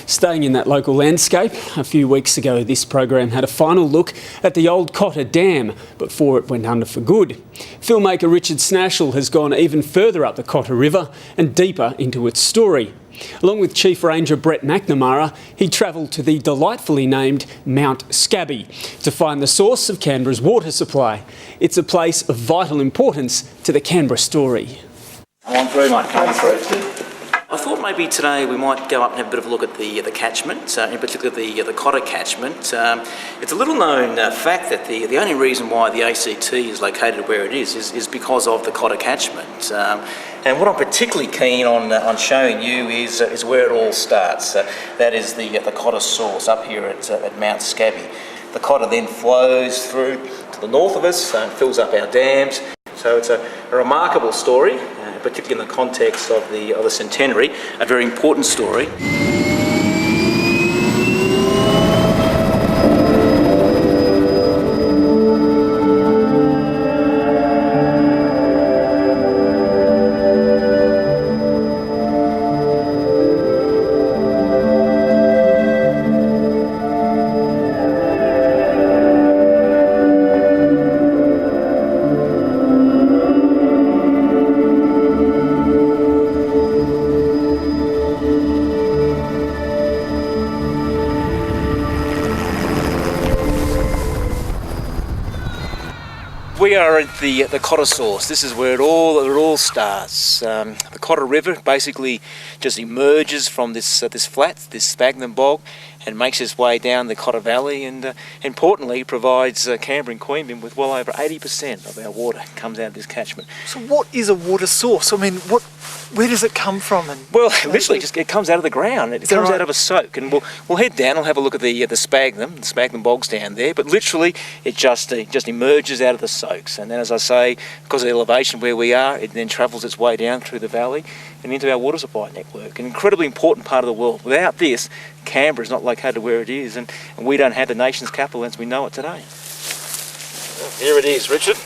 Staying in that local landscape, a few weeks ago this program had a final look at the old Cotter Dam before it went under for good. Filmmaker Richard Snashall has gone even further up the Cotter River and deeper into its story. Along with Chief Ranger Brett McNamara, he travelled to the delightfully named Mount Scabby to find the source of Canberra's water supply. It's a place of vital importance to the Canberra story. I thought maybe today we might go up and have a bit of a look at the catchment, in particular the Cotter catchment. It's a little known fact that the only reason why the ACT is located where it is because of the Cotter catchment. And what I'm particularly keen on showing you is where it all starts. That is the Cotter source up here at Mount Scabby. The Cotter then flows through to the north of us and fills up our dams. So it's a remarkable story, particularly in the context of the centenary, a very important story. We are at the Cotter source. This is where it all starts. The Cotter River basically just emerges from this flat, this sphagnum bog, and makes its way down the Cotter Valley, and importantly provides Canberra and Queanbeyan with well over 80% of our water comes out of this catchment. So what is a water source? I mean, where does it come from? Well, literally, it comes out of the ground. It comes out of a soak, and we'll head down. We'll have a look at the sphagnum bogs down there. But literally, it just emerges out of the soaks, and then, as I say, because of the elevation where we are, it then travels its way down through the valley and into our water supply network. An incredibly important part of the world. Without this, Canberra is not located where it is, and we don't have the nation's capital as we know it today. Here it is, Richard.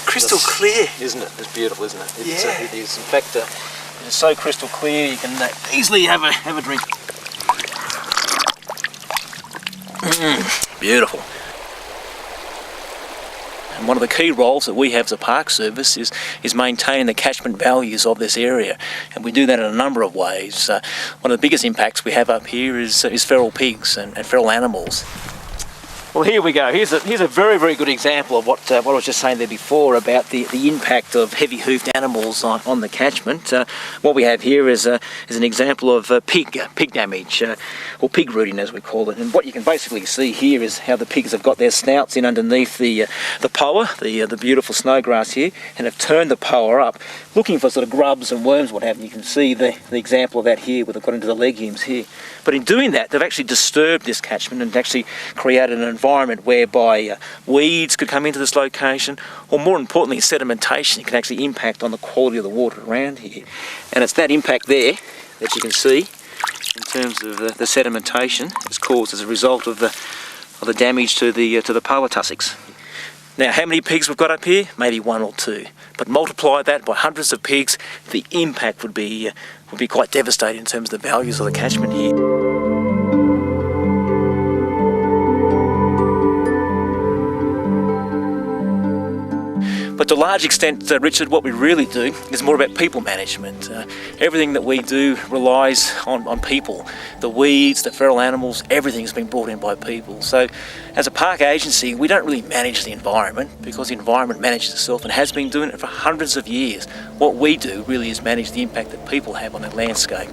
Crystal clear, isn't it? It's beautiful, isn't it? Yeah. It is. In fact, it's so crystal clear you can easily have a drink. Beautiful. And one of the key roles that we have as a park service is maintaining the catchment values of this area, and we do that in a number of ways. One of the biggest impacts we have up here is feral pigs and feral animals. Well, here we go. Here's a very, very good example of what I was just saying there before about the impact of heavy-hoofed animals on the catchment. What we have here is an example of pig damage, or pig rooting as we call it. And what you can basically see here is how the pigs have got their snouts in underneath the poa, the beautiful snowgrass here, and have turned the poa up, looking for sort of grubs and worms, what have you. You can see the example of that here, where they've got into the legumes here. But in doing that, they've actually disturbed this catchment and actually created an environment whereby weeds could come into this location, or more importantly, sedimentation can actually impact on the quality of the water around here. And it's that impact there that you can see in terms of the sedimentation is caused as a result of the damage to the poa tussocks. Now, how many pigs we've got up here? Maybe one or two. But multiply that by hundreds of pigs, the impact would be quite devastating in terms of the values of the catchment here. But to a large extent, Richard, what we really do is more about people management. Everything that we do relies on people. The weeds, the feral animals, everything's been brought in by people. So as a park agency, we don't really manage the environment because the environment manages itself and has been doing it for hundreds of years. What we do really is manage the impact that people have on that landscape.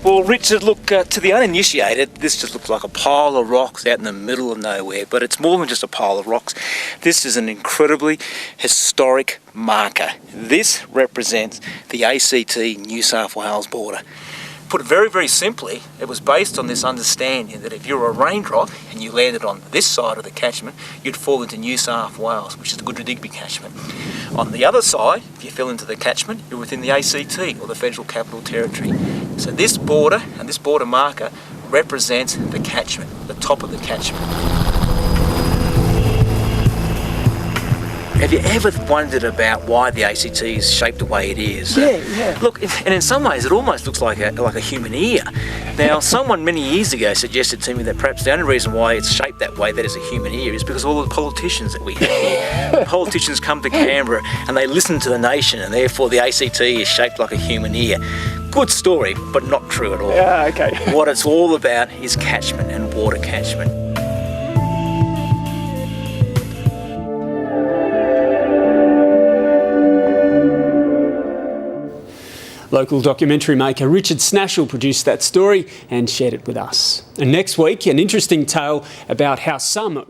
Well, Richard, look, to the uninitiated, this just looks like a pile of rocks out in the middle of nowhere, but it's more than just a pile of rocks. This is an incredibly historic marker. This represents the ACT New South Wales border. Put very, very simply, it was based on this understanding that if you're a raindrop and you landed on this side of the catchment, you'd fall into New South Wales, which is the Goodra-Digby catchment. On the other side, if you fell into the catchment, you're within the ACT, or the Federal Capital Territory. So this border and this border marker represents the catchment, the top of the catchment. Have you ever wondered about why the ACT is shaped the way it is? Yeah. Look, and in some ways it almost looks like a human ear. Now, someone many years ago suggested to me that perhaps the only reason why it's shaped that way, that is a human ear, is because of all the politicians that we have here. Politicians come to Canberra and they listen to the nation, and therefore the ACT is shaped like a human ear. Good story, but not true at all. Yeah, okay. What it's all about is catchment and water catchment. Local documentary maker Richard Snashall produced that story and shared it with us. And next week, an interesting tale about how some